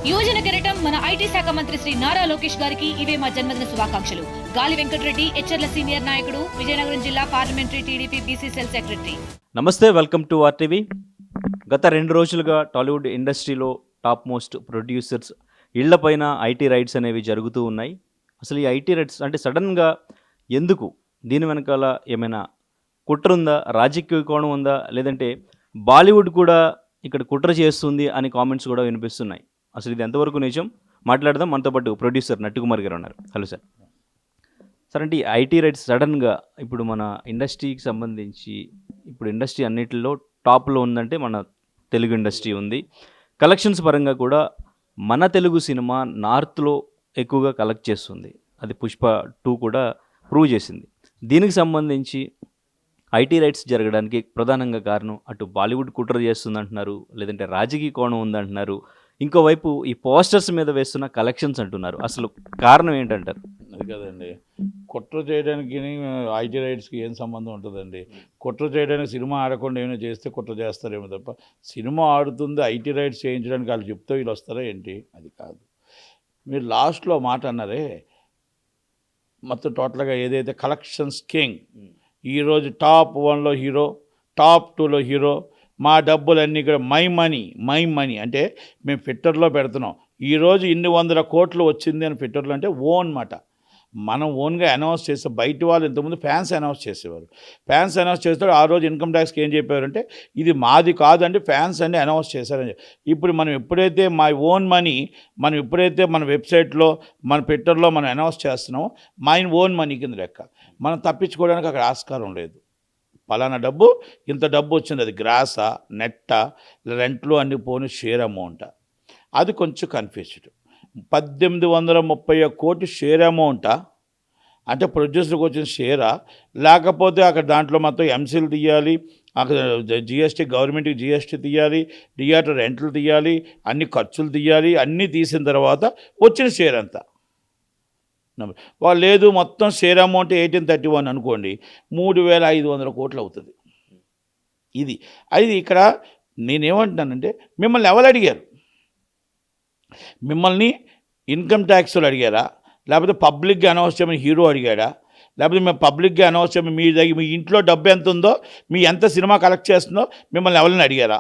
యువజన కెరటం మన ఐటీ శాఖ మంత్రి శ్రీ నారా లోకేష్ గారికి ఇవే మా జన్మదిన శుభాకాంక్షలు. గాలి వెంకటరెడ్డి, హెచ్ఆర్ల సీనియర్ నాయకుడు, విజయనగరం జిల్లా parliamentary TDP BC cell secretary. నమస్తే, వెల్కమ్ టు ఆర్టీవీ. గత 2 రోజులుగా టాలీవుడ్ ఇండస్ట్రీలో టాప్ మోస్ట్ ప్రొడ్యూసర్స్ ఇళ్లపైన ఐటీ రైడ్స్ అనేవి జరుగుతూ ఉన్నాయి. అసలు ఈ ఐటీ రైడ్స్ అంటే సడన్గా ఎందుకు? దీని వెనకాల ఏమైనా కుట్ర ఉందా, రాజకీయ కోణం ఉందా, లేదంటే బాలీవుడ్ కూడా ఇక్కడ కుట్ర చేస్తుంది అని కామెంట్స్ కూడా వినిపిస్తున్నాయి. అసలు ఇది ఎంతవరకు నిజం మాట్లాడదాం. మనతో పాటు ప్రొడ్యూసర్ నట్టుకుమార్ గారు ఉన్నారు. Hello sir. సార్, అంటే ఈ ఐటీ రైట్స్ సడన్గా ఇప్పుడు మన ఇండస్ట్రీకి సంబంధించి ఇప్పుడు ఇండస్ట్రీ అన్నిటిలో టాప్లో ఉందంటే మన తెలుగు ఇండస్ట్రీ ఉంది. కలెక్షన్స్ పరంగా కూడా మన తెలుగు సినిమా నార్త్లో ఎక్కువగా కలెక్ట్ చేస్తుంది. అది పుష్ప 2 కూడా ప్రూవ్ చేసింది. దీనికి సంబంధించి ఐటీ రైట్స్ జరగడానికి ప్రధానంగా కారణం అటు బాలీవుడ్ కుట్ర చేస్తుందంటున్నారు, లేదంటే రాజకీయ కోణం ఉందంటున్నారు, ఇంకోవైపు ఈ పోస్టర్స్ మీద వేస్తున్న కలెక్షన్స్ అంటున్నారు. అసలు కారణం ఏంటంటారు? అది కదండి, కుట్ర చేయడానికి ఐటీ రైట్స్కి ఏం సంబంధం ఉంటుందండి? కుట్ర చేయడానికి సినిమా ఆడకుండా ఏమైనా చేస్తే కుట్ర చేస్తారేమో తప్ప, సినిమా ఆడుతుంది ఐటీ రైట్స్ చేయించడానికి వాళ్ళు చెప్తే వీళ్ళు వస్తారా ఏంటి? అది కాదు. మీరు లాస్ట్లో మాట అన్నారే, మొత్తం టోటల్గా ఏదైతే కలెక్షన్స్ కింగ్, ఈరోజు టాప్ 1లో హీరో, టాప్ 2లో హీరో, మా డబ్బులన్నీ ఇక్కడ మై మనీ అంటే మేము ట్విట్టర్లో పెడుతున్నాం. ఈరోజు ఇన్ని వందల కోట్లు వచ్చింది అని ట్విట్టర్లో అంటే ఓన్ మాట. మనం ఓన్గా అనౌన్స్ చేస్తే, బయట వాళ్ళు ఇంతకుముందు ఫ్యాన్స్ అనౌన్స్ చేసేవారు. ఫ్యాన్స్ అనౌన్స్ చేస్తారు. ఆ రోజు ఇన్కమ్ ట్యాక్స్కి ఏం చెప్పారంటే ఇది మాది కాదండి, ఫ్యాన్స్ అన్నీ అనౌన్స్ చేశారని. ఇప్పుడు మనం ఎప్పుడైతే మై ఓన్ మనీ మనం ఎప్పుడైతే మన వెబ్సైట్లో మన ట్విట్టర్లో మనం అనౌన్స్ చేస్తున్నామో మై ఓన్ మనీ కింద లెక్క. మనం తప్పించుకోవడానికి అక్కడ ఆస్కారం లేదు. పలానా డబ్బు, ఇంత డబ్బు వచ్చింది, అది గ్రాసా, నెట్టా, రెంట్లు అన్ని పోను, షేర్ అమౌంటా, అది కొంచెం కన్ఫ్యూజ్డ్. 1831 కోటి షేర్ అమౌంటా అంటే ప్రొడ్యూసర్కి వచ్చిన షేరా, లేకపోతే అక్కడ దాంట్లో మొత్తం ఎంసీలు తీయాలి, అక్కడ జిఎస్టీ, గవర్నమెంట్కి జిఎస్టీ తీయాలి, థియేటర్ రెంట్లు తీయాలి, అన్ని ఖర్చులు తీయాలి, అన్నీ తీసిన తర్వాత వచ్చిన షేర్ అంతా వాళ్ళు లేదు. మొత్తం షేర్ అమౌంట్ 1831 అనుకోండి, 3500 కోట్లు అవుతుంది. ఇది ఇక్కడ నేనేమంటున్నానంటే, మిమ్మల్ని ఎవరు అడిగారు? మిమ్మల్ని ఇన్కమ్ ట్యాక్స్లు అడిగారా, లేకపోతే పబ్లిక్గా అనౌన్స్ చేయమని హీరో అడిగాడా, లేకపోతే మేము పబ్లిక్గా అనౌన్స్ చేయమని మీ ఇంట్లో డబ్బు ఎంత ఉందో, మీ ఎంత సినిమా కలెక్ట్ చేస్తుందో మిమ్మల్ని ఎవరిని అడిగారా?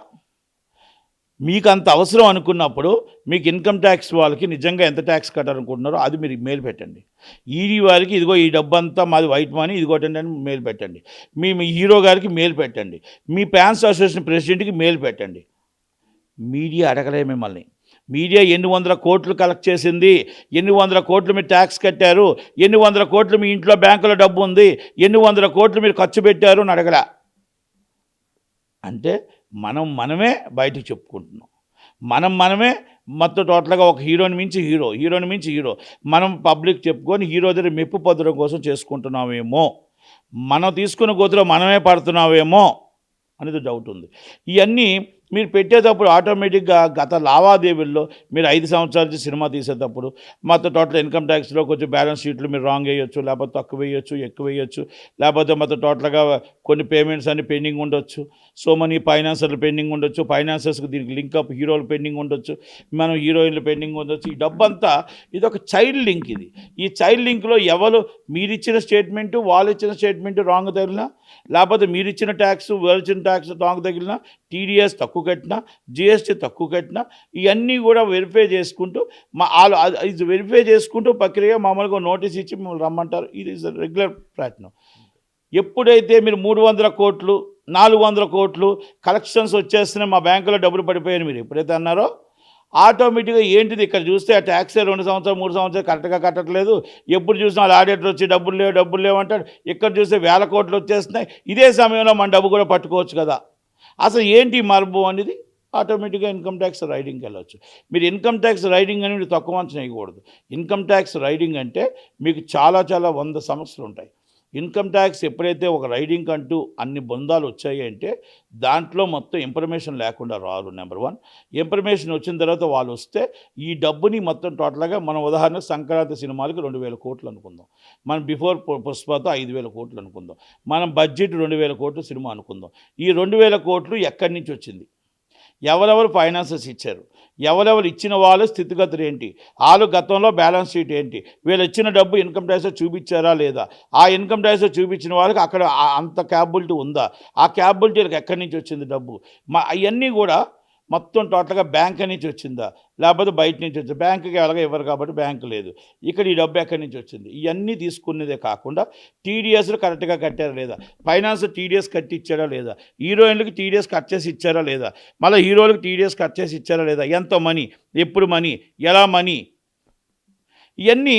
మీకు అంత అవసరం అనుకున్నప్పుడు మీకు ఇన్కమ్ ట్యాక్స్ వాళ్ళకి నిజంగా ఎంత ట్యాక్స్ కట్టాలనుకుంటున్నారో అది మీరు మెయిల్ పెట్టండి. ఈడీ వారికి ఇదిగో ఈ డబ్బు అంతా మాది వైట్ మనీ, ఇదిగోటండి అని మెయిల్ పెట్టండి. మీ హీరో గారికి మెయిల్ పెట్టండి. మీ ఫ్యాన్స్ అసోసియేషన్ ప్రెసిడెంట్కి మెయిల్ పెట్టండి. మీడియా అడగలే మిమ్మల్ని. మీడియా ఎన్ని వందల కోట్లు కలెక్ట్ చేసింది, ఎన్ని వందల కోట్లు మీరు ట్యాక్స్ కట్టారు, ఎన్ని వందల కోట్లు మీ ఇంట్లో బ్యాంకులో డబ్బు ఉంది, ఎన్ని వందల కోట్లు మీరు ఖర్చు పెట్టారు అని అడగల. అంటే మనమే బయటకు చెప్పుకుంటున్నాం. మనమే మొత్తం టోటల్గా ఒక హీరోని మించి హీరో మనం పబ్లిక్ చెప్పుకొని హీరో దగ్గర మెప్పు పొందడం కోసం చేసుకుంటున్నామేమో, మనం తీసుకున్న గోతులో మనమే పడుతున్నామేమో అనేది డౌట్ ఉంది. ఇవన్నీ మీరు పెట్టేటప్పుడు ఆటోమేటిక్గా గత లావాదేవీల్లో మీరు 5 సంవత్సరాల నుంచి సినిమా తీసేటప్పుడు మొత్తం టోటల్ ఇన్కమ్ ట్యాక్స్లో కొంచెం బ్యాలెన్స్ షీట్లు మీరు రాంగ్ వేయొచ్చు, లేకపోతే తక్కువ వేయొచ్చు, ఎక్కువ వేయొచ్చు, లేకపోతే మొత్తం టోటల్గా కొన్ని పేమెంట్స్ అన్ని పెండింగ్ ఉండొచ్చు, సో మనీ ఫైనాన్సర్లు పెండింగ్ ఉండొచ్చు, ఫైనాన్సర్స్కి దీనికి లింకప్ హీరోలు పెండింగ్ ఉండొచ్చు, మనం హీరోయిన్లు పెండింగ్ ఉండొచ్చు. ఈ డబ్బంతా ఇది ఒక చైల్డ్ లింక్. ఈ చైల్డ్ లింక్లో ఎవరు మీరిచ్చిన స్టేట్మెంటు, వాళ్ళు ఇచ్చిన స్టేట్మెంటు రాంగ్ తగిలినా, లేకపోతే మీరిచ్చిన ట్యాక్స్ వాళ్ళు ఇచ్చిన ట్యాక్స్ రాంగ్ తగిలినా, టీడీఎస్ తక్కువ కట్టినా, జిఎస్టీ తక్కువ కట్టినా, ఇవన్నీ కూడా వెరిఫై చేసుకుంటూ ఇది వెరిఫై చేసుకుంటూ ప్రక్రియ మామూలుగా నోటీస్ ఇచ్చి మిమ్మల్ని రమ్మంటారు. ఇది ఇస్ రెగ్యులర్ ప్రయత్నం. ఎప్పుడైతే మీరు 300 కోట్లు 400 కోట్లు కలెక్షన్స్ వచ్చేస్తున్నాయి, మా బ్యాంకులో డబ్బులు పడిపోయాయని మీరు ఎప్పుడైతే అన్నారో ఆటోమేటిక్గా ఏంటిది ఇక్కడ చూస్తే ఆ ట్యాక్సే 2 సంవత్సరాలు 3 సంవత్సరాలు కరెక్ట్గా కట్టట్లేదు, ఎప్పుడు చూసినా వాళ్ళు ఆడిటర్ వచ్చి డబ్బులు లేవు అంటాడు, ఇక్కడ చూస్తే 1000 కోట్లు వచ్చేస్తున్నాయి, ఇదే సమయంలో మన డబ్బు కూడా పట్టుకోవచ్చు కదా. అసలు ఏంటి మార్పు అనేది ఆటోమేటిక్గా ఇన్కమ్ ట్యాక్స్ రైడింగ్కి వెళ్ళవచ్చు. మీరు ఇన్కమ్ ట్యాక్స్ రైడింగ్ అని మీరు తక్కువ అంచనా వేయకూడదు. ఇన్కమ్ ట్యాక్స్ రైడింగ్ అంటే మీకు చాలా 100 సమస్యలు ఉంటాయి. ఇన్కమ్ ట్యాక్స్ ఎప్పుడైతే ఒక రైడింగ్ అంటూ అన్ని బృందాలు వచ్చాయి అంటే దాంట్లో మొత్తం ఇన్ఫర్మేషన్ లేకుండా రారు. నెంబర్ 1 ఇన్ఫర్మేషన్ వచ్చిన తర్వాత వాళ్ళు వస్తే ఈ డబ్బుని మొత్తం టోటల్గా మనం ఉదాహరణ సంక్రాంతి సినిమాలకి 2000 కోట్లు అనుకుందాం, మనం బిఫోర్ పుష్పతో 5000 కోట్లు అనుకుందాం, మనం బడ్జెట్ 2000 కోట్లు సినిమా అనుకుందాం. ఈ 2000 కోట్లు ఎక్కడి నుంచి వచ్చింది, ఎవరెవరు ఫైనాన్సెస్ ఇచ్చారు, ఎవరెవరు ఇచ్చిన వాళ్ళ స్థితిగతులు ఏంటి, వాళ్ళు గతంలో బ్యాలెన్స్ షీట్ ఏంటి, వీళ్ళు ఇచ్చిన డబ్బు ఇన్కమ్ ట్యాక్స్ చూపించారా లేదా, ఆ ఇన్కమ్ ట్యాక్స్ చూపించిన వాళ్ళకి అక్కడ అంత క్యాపబిలిటీ ఉందా, ఆ క్యాపబిలిటీలకు ఎక్కడి నుంచి వచ్చింది డబ్బు, అవన్నీ కూడా మొత్తం టోటల్గా బ్యాంక్ నుంచి వచ్చిందా లేకపోతే బయట నుంచి వచ్చింది, బ్యాంకుకి ఎలాగ ఇవ్వరు కాబట్టి బ్యాంకు లేదు, ఇక్కడ ఈ డబ్బు ఎక్కడి నుంచి వచ్చింది, ఇవన్నీ తీసుకునేదే కాకుండా టీడీఎస్లు కరెక్ట్గా కట్టారా లేదా, ఫైనాన్స్ టీడీఎస్ కట్టి ఇచ్చారా లేదా, హీరోయిన్లకి టీడీఎస్ కట్ చేసి ఇచ్చారా లేదా, మళ్ళీ హీరోలకు టీడీఎస్ కట్ చేసి ఇచ్చారా లేదా, ఎంత మనీ, ఎప్పుడు మనీ, ఎలా మనీ, ఇవన్నీ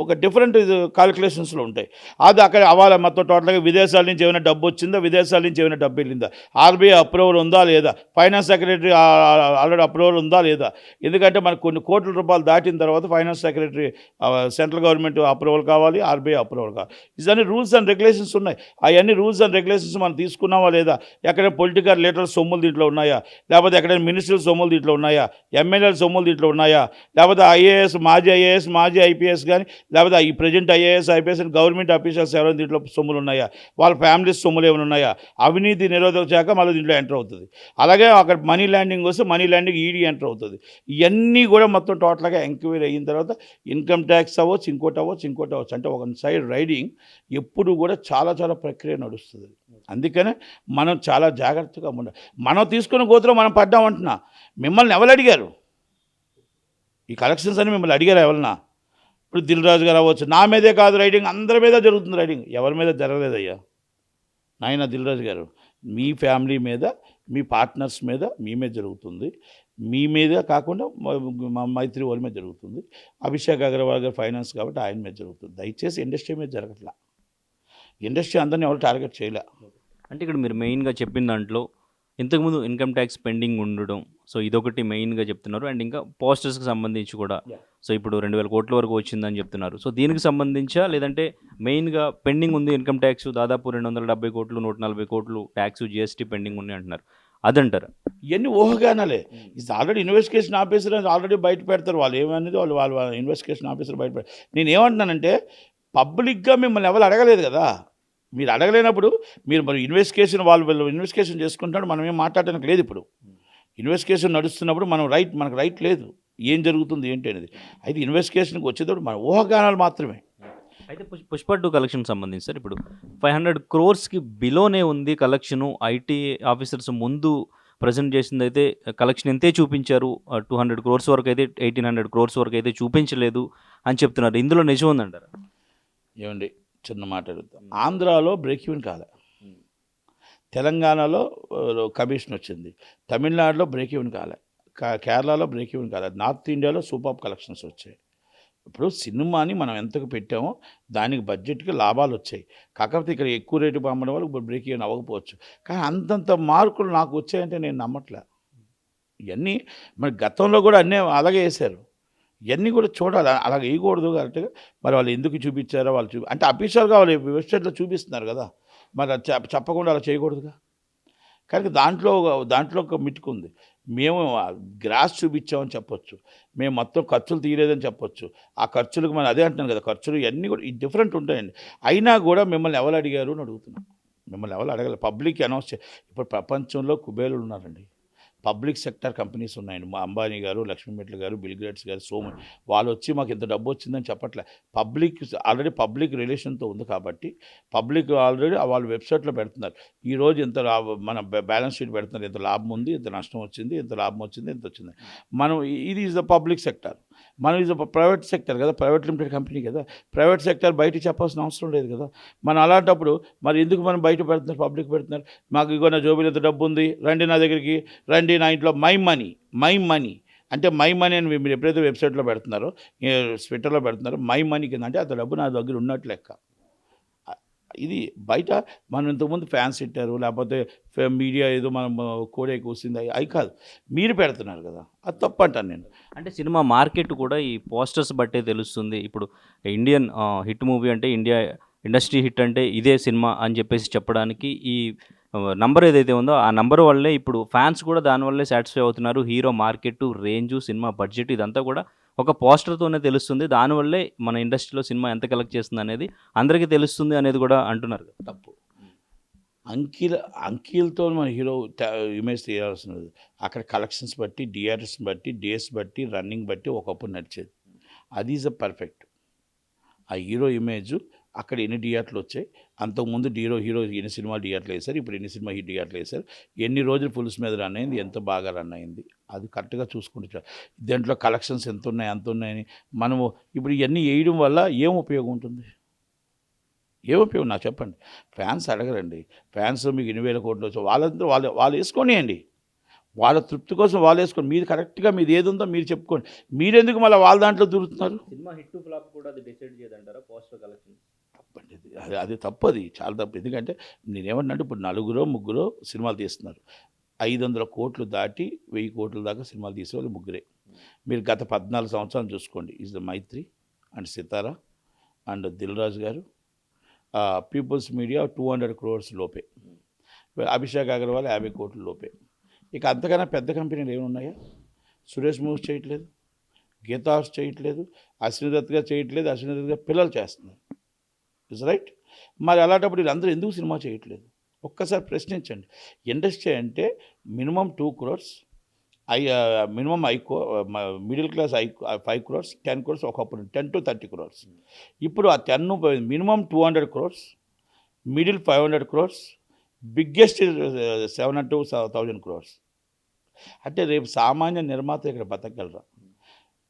ఒక డిఫరెంట్ కాలిక్యులేషన్స్లో ఉంటాయి. అది అక్కడ అవ్వాలి మొత్తం టోటల్గా విదేశాల నుంచి ఏమైనా డబ్బు వచ్చిందా, విదేశాల నుంచి ఏమైనా డబ్బు వెళ్ళిందా, ఆర్బీఐ అప్రూవల్ ఉందా లేదా, ఫైనాన్స్ సెక్రటరీ ఆల్రెడీ అప్రూవల్ ఉందా లేదా, ఎందుకంటే మనకు కొన్ని కోట్ల రూపాయలు దాటిన తర్వాత finance secretary central government approval కావాలి, ఆర్బీఐ అప్రూవల్ కావాలి, ఇవన్నీ రూల్స్ అండ్ రెగ్యులేషన్స్ ఉన్నాయి. అవన్నీ రూల్స్ అండ్ రెగ్యులేషన్స్ మనం తీసుకున్నావా లేదా, ఎక్కడైనా పొలిటికల్ లీడర్ సొమ్ములు దీంట్లో ఉన్నాయా, లేకపోతే ఎక్కడైనా మినిస్టర్ల సొమ్ములు దీంట్లో ఉన్నాయా, ఎమ్మెల్యేల సొమ్ములు దీంట్లో ఉన్నాయా, లేకపోతే ఐఏఎస్ మాజీ ఐపీఎస్ కానీ లేకపోతే ఈ present IAS IPS government officers ఎవరైనా దీంట్లో సొమ్ములు ఉన్నాయా, వాళ్ళ ఫ్యామిలీస్ సొమ్ములు ఏమైనా ఉన్నాయా, అవినీతి నిరోధక శాఖ మళ్ళీ దీంట్లో ఎంటర్ అవుతుంది. అలాగే అక్కడ మనీ ల్యాండింగ్ వస్తే మనీ ల్యాండింగ్ ఈడీ ఎంటర్ అవుతుంది. ఇవన్నీ కూడా మొత్తం టోటల్గా ఎంక్వైరీ అయిన తర్వాత ఇన్కమ్ ట్యాక్స్ అవ్వచ్చు, ఇంకోటి అవ్వచ్చు. అంటే ఒక సైడ్ రైడింగ్ ఎప్పుడు కూడా చాలా ప్రక్రియ నడుస్తుంది. అందుకనే మనం చాలా జాగ్రత్తగా ఉండాలి. మనం తీసుకున్న గోతులో మనం పడ్డామంటున్నా, మిమ్మల్ని ఎవరు అడిగారు, ఈ కలెక్షన్స్ అని మిమ్మల్ని అడిగారు ఎవరన్నా? ఇప్పుడు దిల్ రాజు గారు అవ్వచ్చు, నా మీదే కాదు రైడింగ్, అందరి మీద జరుగుతుంది రైడింగ్, ఎవరి మీద జరగలేదయ్యా నాయన దిల్ రాజు గారు, మీ ఫ్యామిలీ మీద, మీ పార్ట్నర్స్ మీద, మీ మీద జరుగుతుంది, మీ మీద కాకుండా మా మైత్రి వాళ్ళ మీద జరుగుతుంది, అభిషేక్ అగర్వాల్ గారు ఫైనాన్స్ కాబట్టి ఆయన మీద జరుగుతుంది. దయచేసి ఇండస్ట్రీ మీద జరగట్లా, ఇండస్ట్రీ అందరినీ ఎవరు టార్గెట్ చేయలే. అంటే ఇక్కడ మీరు మెయిన్గా చెప్పిన దాంట్లో ఇంతకుముందు ఇన్కమ్ ట్యాక్స్ పెండింగ్ ఉండడం, సో ఇదొకటి మెయిన్గా చెప్తున్నారు. అండ్ ఇంకా పోస్టర్స్కి సంబంధించి కూడా, సో ఇప్పుడు 2000 కోట్ల వరకు వచ్చిందని చెప్తున్నారు. సో దీనికి సంబంధించా లేదంటే మెయిన్గా పెండింగ్ ఉంది ఇన్కమ్ ట్యాక్స్ దాదాపు 270 కోట్లు, 140 కోట్లు ట్యాక్స్ జిఎస్టీ పెండింగ్ ఉంది అంటున్నారు, అదంటారా? ఇవన్నీ ఊహగానాలే. ఇది ఆల్రెడీ ఇన్వెస్టిగేషన్ ఆఫీసర్ ఆల్రెడీ బయట పెడతారు, వాళ్ళు ఏమనేది వాళ్ళ ఇన్వెస్టిగేషన్ ఆఫీసర్ బయట పెడతారు. నేను ఏమంటున్నానంటే పబ్లిక్గా మిమ్మల్ని ఎవరు అడగలేదు కదా, మీరు అడగలేనప్పుడు మీరు మరి ఇన్వెస్టిగేషన్ వాళ్ళు ఇన్వెస్టిగేషన్ చేసుకుంటాడు, మనం ఏం మాట్లాడడానికి లేదు. ఇప్పుడు ఇన్వెస్టిగేషన్ నడుస్తున్నప్పుడు మనకు రైట్ లేదు ఏం జరుగుతుంది ఏంటి అనేది. అయితే ఇన్వెస్టిగేషన్కి వచ్చేటప్పుడు మన ఊహాగానాలు మాత్రమే. అయితే పుష్ప 2 కలెక్షన్ సంబంధించి సార్ ఇప్పుడు 500 crores బిలోనే ఉంది కలెక్షను. ఐటీ ఆఫీసర్స్ ముందు ప్రజెంట్ చేసింది అయితే కలెక్షన్ ఎంతే చూపించారు, 200 crores వరకు అయితే 1800 crores వరకు అయితే చూపించలేదు అని చెప్తున్నారు. ఇందులో నిజం ఉందంటారా? ఏమండి చిన్న మాట అడుగుతాం, ఆంధ్రాలో బ్రేక్ ఈవెన్ కాలే, తెలంగాణలో కమిషన్ వచ్చింది, తమిళనాడులో బ్రేక్ ఈవెన్ కాలే, కేరళలో బ్రేక్ ఈవెన్ కాలే, నార్త్ ఇండియాలో సూపర్ కలెక్షన్స్ వచ్చాయి. ఇప్పుడు సినిమాని మనం ఎంతకు పెట్టామో దానికి బడ్జెట్కి లాభాలు వచ్చాయి, కాకపోతే ఇక్కడ ఎక్కువ రేటు అమ్మడం వల్ల ఇప్పుడు బ్రేక్ ఈవెన్ అవ్వకపోవచ్చు. కానీ అంతంత మార్కులు నాకు వచ్చాయంటే నేను నమ్మట్లే. ఇవన్నీ మరి గతంలో కూడా అన్నీ అలాగే వేశారు, ఇవన్నీ కూడా చూడాలి, అలాగ వేయకూడదు. కరెక్ట్గా మరి వాళ్ళు ఎందుకు చూపించారో వాళ్ళు అంటే అఫీషియల్గా వాళ్ళు వెబ్సైట్లో చూపిస్తున్నారు కదా, మరి చెప్పకుండా అలా చేయకూడదుగా. కానీ దాంట్లో ఒక మిట్టుకుంది, మేము గ్రాస్ చూపించామని చెప్పొచ్చు, మేము మొత్తం ఖర్చులు తీయలేదని చెప్పొచ్చు. ఆ ఖర్చులకు మనం అదే అంటున్నాను కదా, ఖర్చులు ఇవన్నీ కూడా డిఫరెంట్ ఉంటాయండి. అయినా కూడా మిమ్మల్ని ఎవరు అడిగారు అని అడుగుతున్నాం, మిమ్మల్ని ఎవరు అడగలేదు. పబ్లిక్ అనౌన్స్ ఇప్పుడు ప్రపంచంలో కుబేరులు ఉన్నారండి, పబ్లిక్ సెక్టర్ కంపెనీస్ ఉన్నాయండి, మా అంబానీ గారు, లక్ష్మీ మెట్ల గారు, బిల్ గేట్స్ గారు, సోమన్, వాళ్ళు వచ్చి మాకు ఇంత డబ్బు వచ్చిందని చెప్పట్లే. ఆల్రెడీ పబ్లిక్ రిలేషన్తో ఉంది కాబట్టి ఆల్రెడీ వాళ్ళ వెబ్సైట్లో పెడుతున్నారు, ఈరోజు ఇంత మన బ్యాలెన్స్ షీట్ పెడుతున్నారు, ఇంత లాభం ఉంది, ఇంత నష్టం వచ్చింది, ఇంత లాభం వచ్చింది, ఇంత వచ్చింది. మనం ఇది ఈజ్ ద పబ్లిక్ సెక్టర్, మనం ఈజ్ ప్రైవేట్ సెక్టర్ కదా, ప్రైవేట్ లిమిటెడ్ కంపెనీ కదా, ప్రైవేట్ సెక్టర్ బయటకు చెప్పాల్సిన అవసరం లేదు కదా. మనం అలాంటప్పుడు మరి ఎందుకు మనం బయట పెడుతున్నారు, పబ్లిక్ పెడుతున్నారు, మాకు ఇగో నా జోబీలో ఇంత డబ్బు ఉంది, రండి నా దగ్గరికి రండి, నా ఇంట్లో మై మనీ అంటే మై మనీ అని మీరు ఎప్పుడైతే వెబ్సైట్లో పెడుతున్నారో, ట్విట్టర్లో పెడుతున్నారో, మై మనీ కింద అంటే అంత డబ్బు నా దగ్గర ఉన్నట్లు లెక్క. ఇది బయట మనం ఇంతకుముందు ఫ్యాన్స్ ఇట్టారు, లేకపోతే మీడియా ఏదో మనం కోడే కూసింది అవి కాదు, మీరు పెడుతున్నారు కదా, అది తప్పు అంటాను నేను. అంటే సినిమా మార్కెట్ కూడా ఈ పోస్టర్స్ బట్టే తెలుస్తుంది. ఇప్పుడు ఇండియన్ హిట్ మూవీ అంటే ఇండస్ట్రీ హిట్ అంటే ఇదే సినిమా అని చెప్పేసి చెప్పడానికి ఈ నంబర్ ఏదైతే ఉందో ఆ నంబర్ వల్లే ఇప్పుడు ఫ్యాన్స్ కూడా దానివల్లే సాటిస్ఫై అవుతున్నారు. Hero market, range, cinema budget ఇదంతా కూడా ఒక పోస్టర్తోనే తెలుస్తుంది. దానివల్లే మన ఇండస్ట్రీలో సినిమా ఎంత కలెక్ట్ చేస్తుంది అనేది అందరికీ తెలుస్తుంది అనేది కూడా అంటున్నారు. తప్పు. అంకీలతో మన హీరో ఇమేజ్ తీయాల్సినది. అక్కడ కలెక్షన్స్ బట్టి, థియేటర్స్ బట్టి, డేస్ బట్టి, రన్నింగ్ బట్టి ఒకప్పుడు నడిచేది. అది ఈజ్ అ పర్ఫెక్ట్. ఆ హీరో ఇమేజ్ అక్కడ ఎన్ని థియేటర్లు వచ్చాయి, అంతకుముందు హీరో ఎన్ని సినిమాలు థియేటర్లు వేశారు, ఇప్పుడు ఎన్ని సినిమా థియేటర్లు వేశారు, ఎన్ని రోజులు ఫుల్స్ మీద రన్ అయింది, ఎంత బాగా రన్ అయింది, అది కరెక్ట్గా చూసుకుంటే దాంట్లో కలెక్షన్స్ ఎంత ఉన్నాయి అంత ఉన్నాయని మనము ఇప్పుడు ఇవన్నీ వేయడం వల్ల ఏం ఉపయోగం ఉంటుంది? ఏం ఉపయోగం నాకు చెప్పండి. ఫ్యాన్స్ అడగరండి. ఫ్యాన్స్ మీకు 20,000 కోట్లు వచ్చి వాళ్ళంతా వాళ్ళు వేసుకొనియండి. వాళ్ళ తృప్తి కోసం వాళ్ళు వేసుకోండి. మీరు కరెక్ట్గా మీది ఏది ఉందో మీరు చెప్పుకోండి. మీరెందుకు మళ్ళీ వాళ్ళ దాంట్లో దూరుతున్నారు? సినిమా హిట్ ఫ్లాప్ కూడా అది డిసైడ్ చేయదంటారా పోస్టర్ కలెక్షన్? తప్పండి. అది తప్పు, అది చాలా తప్పు. ఎందుకంటే నేనేమన్నా ఇప్పుడు 4-3 సినిమాలు తీస్తున్నారు. 500 కోట్లు దాటి 1000 కోట్ల దాకా సినిమాలు తీసేవాళ్ళు ముగ్గురే. మీరు గత 14 సంవత్సరాలు చూసుకోండి. Is the Mythri and Sithara and Dil Raju garu, People's media 200 crores లోపే, అభిషేక్ అగర్వాల్ 50 కోట్ల లోపే. ఇక అంతకన్నా పెద్ద కంపెనీలు ఏమున్నాయా? సురేష్ మూవీస్ చేయట్లేదు, గీతా ఆర్ట్స్ చేయట్లేదు, అశ్విని దత్ గారు చేయట్లేదు, అశ్విని దత్ గారు పిల్లలు చేస్తున్నారు. Is right. మరి అలాంటప్పుడు వీళ్ళందరూ ఎందుకు సినిమా చేయట్లేదు? ఒక్కసారి ప్రశ్నించండి. ఇండస్ట్రీ అంటే minimum 2 crores, minimum middle class 5 crores, 10 crores, ఒకప్పుడు 10 to 30 crores. ఇప్పుడు ఆ 10 minimum 200 crores, middle 500 crores, biggest 700 to 1,000 crores. అంటే రేపు సామాన్య నిర్మాత ఇక్కడ బతకగలరా?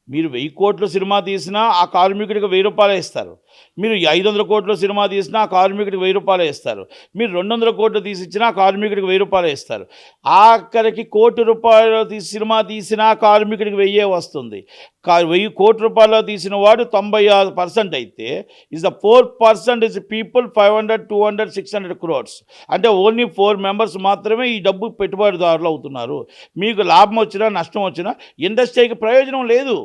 మీరు 1000 కోట్ల సినిమా తీసినా ఆ కార్మికుడికి 1000 రూపాయలు ఇస్తారు. మీరు 500 కోట్ల సినిమా తీసినా ఆ కార్మికుడికి 1000 రూపాయలు ఇస్తారు. మీరు 200 కోట్లు తీసిచ్చినా ఆ కార్మికుడికి 1000 రూపాయలు ఇస్తారు. ఆఖరికి 1 కోటి రూపాయలు సినిమా తీసినా కార్మికుడికి 1000 వస్తుంది. 1000 కోట్ల రూపాయలు తీసిన వాడు 96% అయితే is the 4% is people 500, 200, 600 crores. అంటే ఓన్లీ 4 members మాత్రమే ఈ డబ్బు పెట్టుబడిదారులు అవుతున్నారు. మీకు లాభం వచ్చినా నష్టం వచ్చినా ఇండస్ట్రీకి ప్రయోజనం లేదు.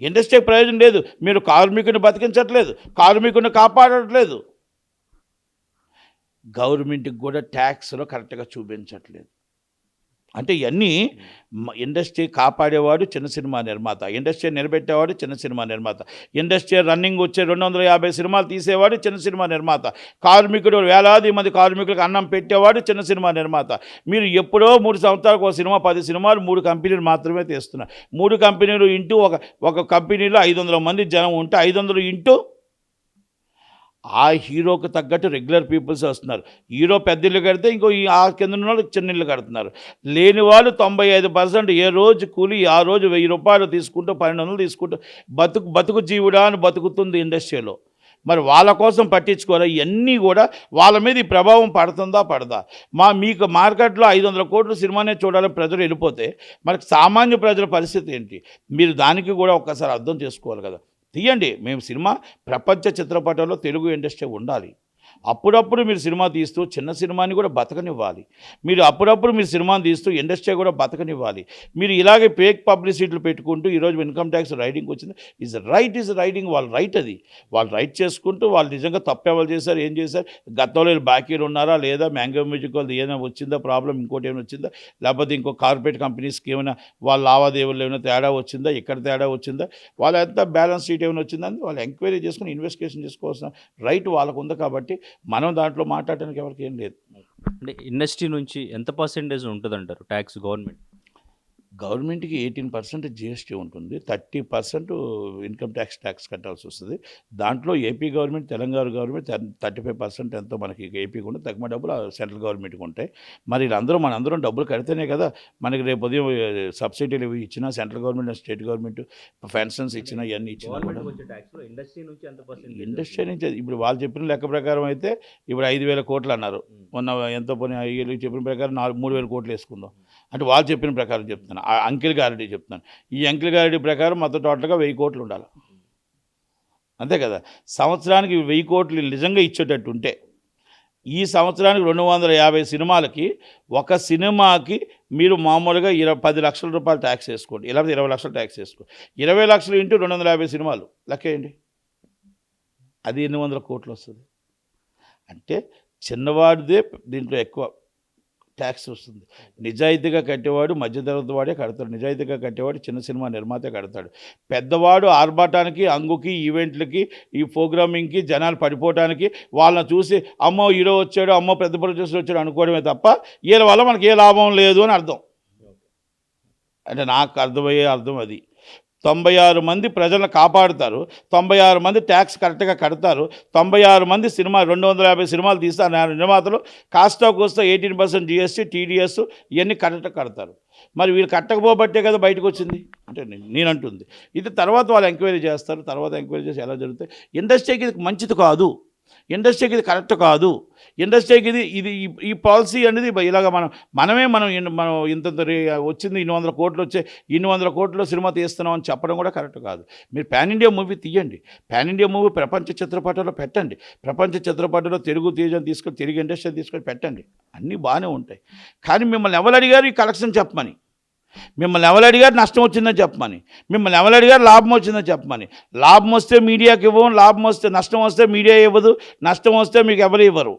ఇండస్ట్రీకి ప్రయోజనం లేదు. మీరు కార్మికుని బతికించట్లేదు, కార్మికుని కాపాడట్లేదు, గవర్నమెంట్కి కూడా ట్యాక్స్లో కరెక్ట్గా చూపించట్లేదు. అంటే ఇవన్నీ ఇండస్ట్రీ కాపాడేవాడు చిన్న సినిమా నిర్మాత, ఇండస్ట్రీ నిలబెట్టేవాడు చిన్న సినిమా నిర్మాత, ఇండస్ట్రీ రన్నింగ్ వచ్చే 250 సినిమాలు తీసేవాడు చిన్న సినిమా నిర్మాత, కార్మికుడు వేలాది మంది కార్మికులకు అన్నం పెట్టేవాడు చిన్న సినిమా నిర్మాత. మీరు ఎప్పుడో 3 సంవత్సరాలకు ఒక సినిమా, 10 సినిమాలు 3 కంపెనీలు మాత్రమే తీస్తున్నారు. 3 కంపెనీలు ఇంటూ ఒక కంపెనీలో 500 మంది జనం ఉంటే 500 ఇంటూ ఆ హీరోకి తగ్గట్టు రెగ్యులర్ పీపుల్స్ వస్తున్నారు. హీరో పెద్ద ఇల్లు కడితే ఇంకో ఆ కింద ఉన్న వాళ్ళు చిన్న ఇల్లు కడుతున్నారు. లేని వాళ్ళు 95% ఏ రోజు కూలి ఆ రోజు 1000 రూపాయలు తీసుకుంటూ 1200 తీసుకుంటూ బతుకు జీవుడా అని బతుకుతుంది ఇండస్ట్రీలో. మరి వాళ్ళ కోసం పట్టించుకోరా? ఇవన్నీ కూడా వాళ్ళ మీద ఈ ప్రభావం పడుతుందా పడదా? మీకు మార్కెట్లో 500 కోట్ల సినిమానే చూడాలని ప్రజలు వెళ్ళిపోతే మనకు సామాన్య ప్రజల పరిస్థితి ఏంటి? మీరు దానికి కూడా ఒక్కసారి అర్థం చేసుకోవాలి కదా. తీయండి. మేము సినిమా ప్రపంచ చిత్రపటంలో తెలుగు ఇండస్ట్రీ ఉండాలి. అప్పుడప్పుడు మీరు సినిమా తీస్తూ చిన్న సినిమాని కూడా బతకనివ్వాలి. మీరు అప్పుడప్పుడు మీరు సినిమాని తీస్తూ ఇండస్ట్రీ కూడా బతకనివ్వాలి. మీరు ఇలాగే ఫేక్ పబ్లిసిటీలు పెట్టుకుంటూ ఈరోజు ఇన్కమ్ ట్యాక్స్ రైడింగ్ వచ్చింది. ఈజ్ రైడింగ్ వాళ్ళ రైట్. అది వాళ్ళు రైట్ చేసుకుంటూ వాళ్ళు నిజంగా తప్పు ఎవరు చేశారు, ఏం చేశారు, గతంలో బాకీలు ఉన్నారా లేదా, మ్యాంగో మ్యూజిక్ వాళ్ళది ఏమైనా వచ్చిందా ప్రాబ్లం, ఇంకోటి ఏమైనా వచ్చిందా, లేకపోతే ఇంకో కార్పొరేట్ కంపెనీస్కి ఏమైనా వాళ్ళ లావాదేవీలు ఏమైనా తేడా వచ్చిందా, ఇక్కడ తేడా వచ్చిందా, వాళ్ళంతా బ్యాలెన్స్ షీట్ ఏమైనా వచ్చిందని వాళ్ళు ఎంక్వైరీ చేసుకుని ఇన్వెస్టిగేషన్ చేసుకోవాల్సిన రైట్ వాళ్ళకు ఉంది. కాబట్టి మనం దాంట్లో మాట్లాడడానికి ఎవరికి ఏం లేదు. అంటే ఇండస్ట్రీ నుంచి ఎంత పర్సెంటేజ్ ఉంటుందంటారు ట్యాక్స్ గవర్నమెంట్కి 18% జిఎస్టీ ఉంటుంది, 30% ఇన్కమ్ ట్యాక్స్ కట్టాల్సి వస్తుంది. దాంట్లో ఏపీ గవర్నమెంట్, తెలంగాణ గవర్నమెంట్ 35% ఎంతో మనకి ఏపీకి ఉంటే తక్కువ డబ్బులు సెంట్రల్ గవర్నమెంట్కి ఉంటాయి. మరి మనందరం డబ్బులు కడితేనే కదా మనకి రేపు ఉదయం సబ్సిడీలు ఇవి ఇచ్చినా central government, state government pensions ఇచ్చినా ఇవన్నీ ఇచ్చినా కూడా ఇండస్ట్రీ నుంచి ఇప్పుడు వాళ్ళు చెప్పిన లెక్క ప్రకారం అయితే ఇప్పుడు 5,000 కోట్లు అన్నారు. మొన్న ఎంతో పని చెప్పిన ప్రకారం 3,000 కోట్లు వేసుకుందాం అంటే వాళ్ళు చెప్పిన ప్రకారం చెప్తున్నాను, అంకిల్ గారిడి చెప్తున్నాను. ఈ అంకిల్ గారిడి ప్రకారం మొత్తం టోటల్గా 1000 కోట్లు ఉండాలి. అంతే కదా. సంవత్సరానికి 1000 కోట్లు నిజంగా ఇచ్చేటట్టు ఉంటే ఈ సంవత్సరానికి 250 సినిమాలకి ఒక సినిమాకి మీరు మామూలుగా 10 లక్షల రూపాయలు ట్యాక్స్ వేసుకోండి, ఇలా 20 లక్షలు ట్యాక్స్ వేసుకోండి. 20 లక్షలు ఇంటూ 250 సినిమాలు లెక్కేయండి, అది 800 కోట్లు వస్తుంది. అంటే చిన్నవాడిదే దీంట్లో ఎక్కువ ట్యాక్స్ వస్తుంది. నిజాయితీగా కట్టేవాడు మధ్యతరగతి వాడే కడతాడు, నిజాయితీగా కట్టేవాడు చిన్న సినిమా నిర్మాతే కడతాడు. పెద్దవాడు ఆర్భాటానికి, అంగుకి, ఈవెంట్లకి, ఈ ప్రోగ్రామింగ్కి జనాలు పడిపోవడానికి, వాళ్ళని చూసి అమ్మో హీరో వచ్చాడు, అమ్మో పెద్ద ప్రొడ్యూసర్ వచ్చాడు అనుకోవడమే తప్ప వీళ్ళ వల్ల మనకి ఏ లాభం లేదు అని అర్థం. అంటే నాకు అర్థమయ్యే అర్థం అది. 96 మంది ప్రజలను కాపాడుతారు, 96 మంది ట్యాక్స్ కరెక్ట్గా కడతారు, 96 మంది సినిమా 250 సినిమాలు తీస్తారు నిర్మాతలు, కాస్త కోస్తా 18% GST, TDS ఇవన్నీ కరెక్ట్గా కడతారు. మరి వీళ్ళు కట్టకపోబట్టే కదా బయటకు వచ్చింది అంటే నేను అంటుంది. ఇది తర్వాత వాళ్ళు ఎంక్వైరీ చేస్తారు, తర్వాత ఎంక్వైరీ చేసి ఎలా జరుగుతాయి. ఇండస్ట్రీకి ఇది మంచిది కాదు, ఇండస్ట్రీకి ఇది కరెక్ట్ కాదు, ఇండస్ట్రీకి ఇది ఈ పాలసీ అనేది ఇలాగ మనం ఇంత వచ్చింది 200 కోట్లు వచ్చే 200 కోట్ల సినిమా తీస్తున్నాం అని చెప్పడం కూడా కరెక్ట్ కాదు. మీరు పాన్ ఇండియా మూవీ తీయండి, పాన్ ఇండియా మూవీ ప్రపంచ చిత్రపటాల్లో పెట్టండి, ప్రపంచ చిత్రపటంలో తెలుగు తీయని తీసుకొని తెలుగు ఇండస్ట్రీ తీసుకొని పెట్టండి, అన్నీ బాగానే ఉంటాయి. కానీ మిమ్మల్ని ఎవరు అడిగారు ఈ కలెక్షన్ చెప్పమని, మిమ్మల్ని ఎవరు అడిగారు నష్టం వచ్చిందని చెప్పమని, మిమ్మల్ని ఎవరు అడిగారు లాభం వచ్చిందని చెప్పమని. లాభం వస్తే మీడియాకి ఇవ్వం, నష్టం వస్తే మీడియా ఇవ్వదు, నష్టం వస్తే మీకు ఎవరు ఇవ్వరు.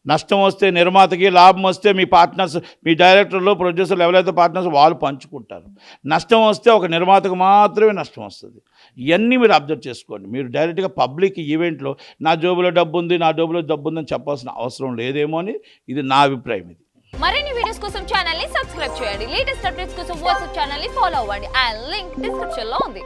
నష్టం వస్తే నిర్మాతకి, లాభం వస్తే మీ పార్ట్నర్స్, మీ డైరెక్టర్లు, ప్రొడ్యూసర్లు ఎవరైతే పార్ట్నర్స్ వాళ్ళు పంచుకుంటారు. నష్టం వస్తే ఒక నిర్మాతకు మాత్రమే నష్టం వస్తుంది. ఇవన్నీ మీరు అబ్జర్వ్ చేసుకోండి. మీరు డైరెక్ట్గా పబ్లిక్ ఈవెంట్లో నా జోబులో డబ్బు ఉంది, నా జోబులో డబ్బు ఉందని చెప్పాల్సిన అవసరం లేదేమో అని ఇది నా అభిప్రాయం. ఇది మరిన్ని వీడియోస్ కోసం ఛానల్ ని సబ్స్క్రైబ్ చేయండి. లేటెస్ట్ అప్డేట్స్ కోసం వాట్సాప్ ఛానల్ ని ఫాలో అవ్వండి. ఆ లింక్ డిస్క్రిప్షన్ లో ఉంది.